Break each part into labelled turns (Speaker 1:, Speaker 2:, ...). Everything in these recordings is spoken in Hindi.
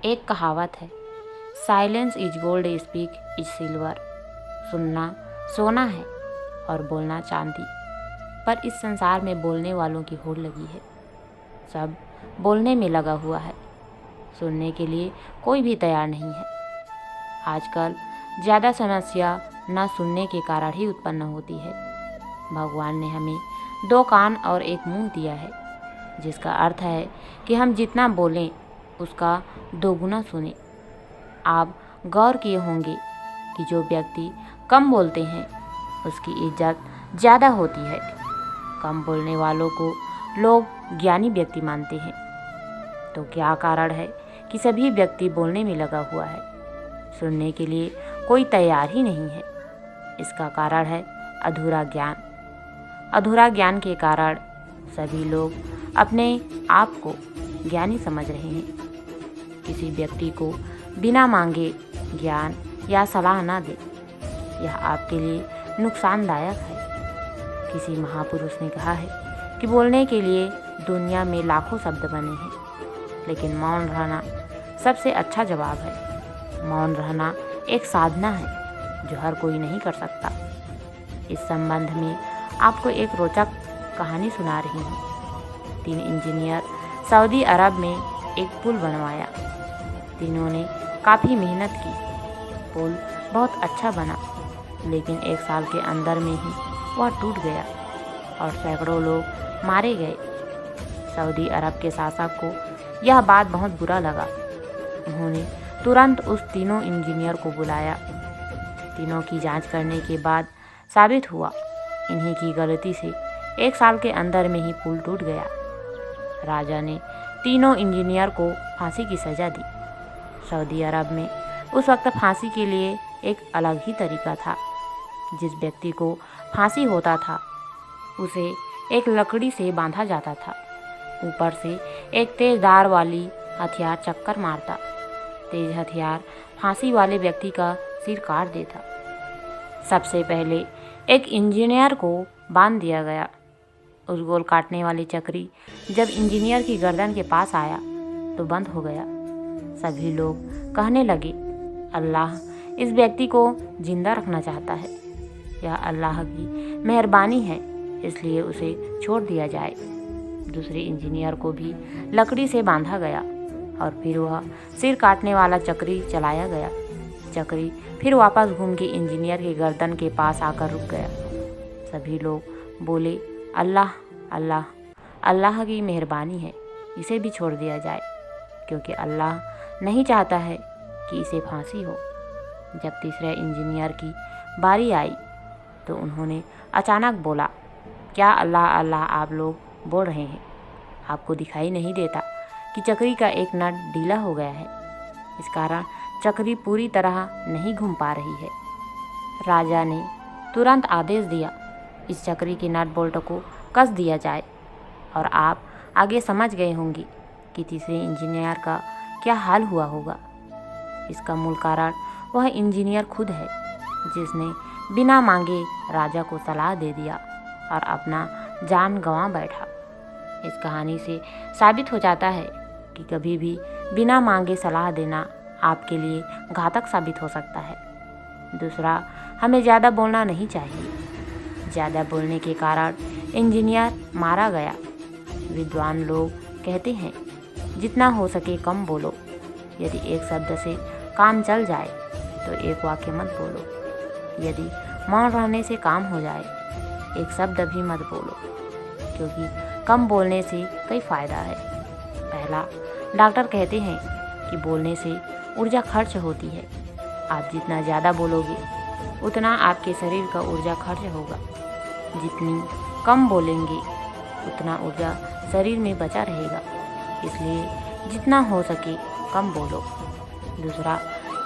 Speaker 1: एक कहावत है, silence is gold, speak is silver. सुनना सोना है और बोलना चांदी। पर इस संसार में बोलने वालों की होड़ लगी है। सब बोलने में लगा हुआ है, सुनने के लिए कोई भी तैयार नहीं है। आजकल ज़्यादा समस्या न सुनने के कारण ही उत्पन्न होती है। भगवान ने हमें 2 कान और 1 मुंह दिया है, जिसका अर्थ है कि हम जितना बोलें उसका 2 गुना सुने। आप गौर किए होंगे कि जो व्यक्ति कम बोलते हैं उसकी इज्जत ज़्यादा होती है। कम बोलने वालों को लोग ज्ञानी व्यक्ति मानते हैं। तो क्या कारण है कि सभी व्यक्ति बोलने में लगा हुआ है, सुनने के लिए कोई तैयार ही नहीं है? इसका कारण है अधूरा ज्ञान। अधूरा ज्ञान के कारण सभी लोग अपने आप को ज्ञानी समझ रहे हैं। किसी व्यक्ति को बिना मांगे ज्ञान या सलाह ना दें, यह आपके लिए नुकसानदायक है। किसी महापुरुष ने कहा है कि बोलने के लिए दुनिया में लाखों शब्द बने हैं, लेकिन मौन रहना सबसे अच्छा जवाब है। मौन रहना एक साधना है जो हर कोई नहीं कर सकता। इस संबंध में आपको एक रोचक कहानी सुना रही हूँ। 3 इंजीनियर सऊदी अरब में एक पुल बनवाया। तीनों ने काफ़ी मेहनत की। पुल बहुत अच्छा बना, लेकिन 1 साल के अंदर में ही वह टूट गया और सैकड़ों लोग मारे गए। सऊदी अरब के शासक को यह बात बहुत बुरा लगा। उन्होंने तुरंत उस तीनों इंजीनियर को बुलाया। तीनों की जांच करने के बाद साबित हुआ इन्हीं की गलती से 1 साल के अंदर में ही पुल टूट गया। राजा ने तीनों इंजीनियर को फांसी की सज़ा दी। सऊदी अरब में उस वक्त फांसी के लिए एक अलग ही तरीका था। जिस व्यक्ति को फांसी होता था उसे एक लकड़ी से बांधा जाता था। ऊपर से एक तेज धार वाली हथियार चक्कर मारता। तेज हथियार फांसी वाले व्यक्ति का सिर काट देता। सबसे पहले एक इंजीनियर को बांध दिया गया। उस गोल काटने वाली चक्री जब इंजीनियर की गर्दन के पास आया तो बंद हो गया। सभी लोग कहने लगे, अल्लाह इस व्यक्ति को जिंदा रखना चाहता है। यह अल्लाह की मेहरबानी है, इसलिए उसे छोड़ दिया जाए। दूसरे इंजीनियर को भी लकड़ी से बांधा गया और फिर वह सिर काटने वाला चक्री चलाया गया। चक्री फिर वापस घूम के इंजीनियर की गर्दन के पास आकर रुक गया। सभी लोग बोले, अल्लाह अल्लाह अल्लाह की मेहरबानी है, इसे भी छोड़ दिया जाए, क्योंकि अल्लाह नहीं चाहता है कि इसे फांसी हो। जब तीसरे इंजीनियर की बारी आई तो उन्होंने अचानक बोला, क्या अल्लाह अल्लाह आप लोग बोल रहे हैं? आपको दिखाई नहीं देता कि चक्री का एक नट ढीला हो गया है? इस कारण चक्री पूरी तरह नहीं घूम पा रही है। राजा ने तुरंत आदेश दिया, इस चक्री के नट बोल्ट को कस दिया जाए। और आप आगे समझ गए होंगे कि तीसरे इंजीनियर का क्या हाल हुआ होगा। इसका मूल कारण वह इंजीनियर खुद है, जिसने बिना मांगे राजा को सलाह दे दिया और अपना जान गंवा बैठा। इस कहानी से साबित हो जाता है कि कभी भी बिना मांगे सलाह देना आपके लिए घातक साबित हो सकता है। दूसरा, हमें ज़्यादा बोलना नहीं चाहिए। ज़्यादा बोलने के कारण इंजीनियर मारा गया। विद्वान लोग कहते हैं, जितना हो सके कम बोलो। यदि एक शब्द से काम चल जाए तो एक वाक्य मत बोलो। यदि मौन रहने से काम हो जाए, एक शब्द भी मत बोलो, क्योंकि कम बोलने से कई फ़ायदा है। पहला, डॉक्टर कहते हैं कि बोलने से ऊर्जा खर्च होती है। आप जितना ज़्यादा बोलोगे उतना आपके शरीर का ऊर्जा खर्च होगा। जितनी कम बोलेंगे उतना ऊर्जा शरीर में बचा रहेगा। इसलिए जितना हो सके कम बोलो। दूसरा,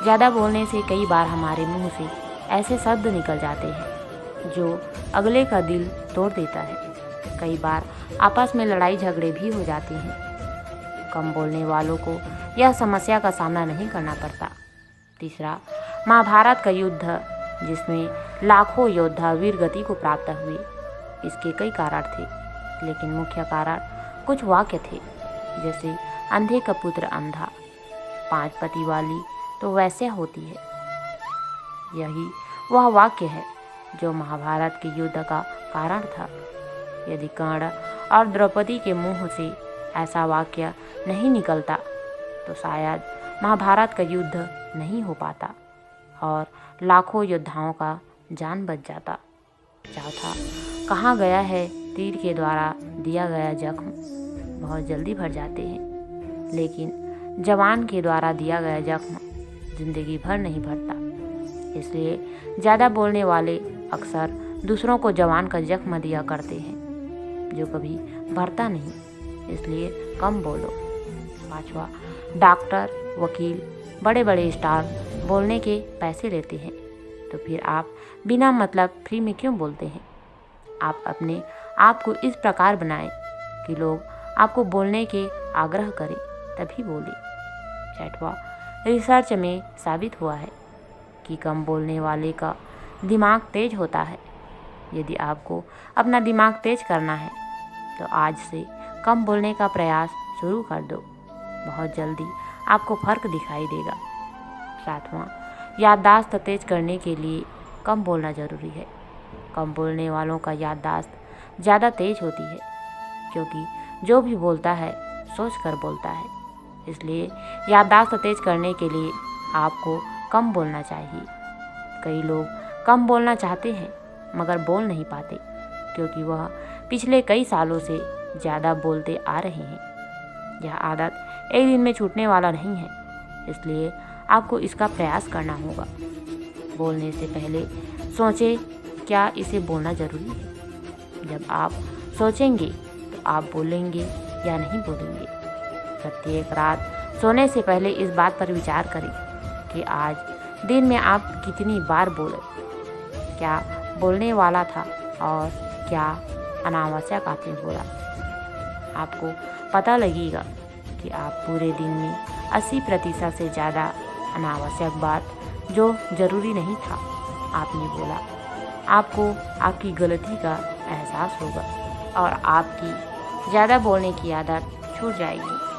Speaker 1: ज़्यादा बोलने से कई बार हमारे मुंह से ऐसे शब्द निकल जाते हैं जो अगले का दिल तोड़ देता है। कई बार आपस में लड़ाई झगड़े भी हो जाते हैं। कम बोलने वालों को यह समस्या का सामना नहीं करना पड़ता। तीसरा, महाभारत का युद्ध जिसमें लाखों योद्धा वीर गति को प्राप्त हुए, इसके कई कारण थे, लेकिन मुख्य कारण कुछ वाक्य थे, जैसे अंधे का पुत्र अंधा, 5 पति वाली तो वैसे होती है। यही वह वाक्य है जो महाभारत के युद्ध का कारण था। यदि कर्ण और द्रौपदी के मुंह से ऐसा वाक्य नहीं निकलता तो शायद महाभारत का युद्ध नहीं हो पाता और लाखों योद्धाओं का जान बच जाता। चौथा, कहा गया है तीर के द्वारा दिया गया जख्म बहुत जल्दी भर जाते हैं, लेकिन जवान के द्वारा दिया गया जख्म जिंदगी भर नहीं भरता। इसलिए ज़्यादा बोलने वाले अक्सर दूसरों को जवान का जख्म दिया करते हैं जो कभी भरता नहीं। इसलिए कम बोलो। 5वां, डॉक्टर, वकील, बड़े बड़े स्टार बोलने के पैसे लेते हैं, तो फिर आप बिना मतलब फ्री में क्यों बोलते हैं? आप अपने आप को इस प्रकार बनाएं कि लोग आपको बोलने के आग्रह करें, तभी बोले। 6वां, रिसर्च में साबित हुआ है कि कम बोलने वाले का दिमाग तेज होता है। यदि आपको अपना दिमाग तेज करना है तो आज से कम बोलने का प्रयास शुरू कर दो। बहुत जल्दी आपको फ़र्क दिखाई देगा। 7वां, याददाश्त तेज करने के लिए कम बोलना ज़रूरी है। कम बोलने वालों का याददाश्त ज़्यादा तेज होती है, क्योंकि जो भी बोलता है सोच कर बोलता है। इसलिए याददाश्त तेज करने के लिए आपको कम बोलना चाहिए। कई लोग कम बोलना चाहते हैं मगर बोल नहीं पाते, क्योंकि वह पिछले कई सालों से ज़्यादा बोलते आ रहे हैं। यह आदत एक दिन में छूटने वाला नहीं है, इसलिए आपको इसका प्रयास करना होगा। बोलने से पहले सोचें, क्या इसे बोलना ज़रूरी है? जब आप सोचेंगे तो आप बोलेंगे या नहीं बोलेंगे। प्रत्येक रात सोने से पहले इस बात पर विचार करें कि आज दिन में आप कितनी बार बोले, क्या बोलने वाला था और क्या अनावश्यक आपने बोला। आपको पता लगेगा कि आप पूरे दिन में 80% से ज़्यादा अनावश्यक बात जो ज़रूरी नहीं था आपने बोला। आपको आपकी गलती का एहसास होगा और आपकी ज़्यादा बोलने की आदत छूट जाएगी।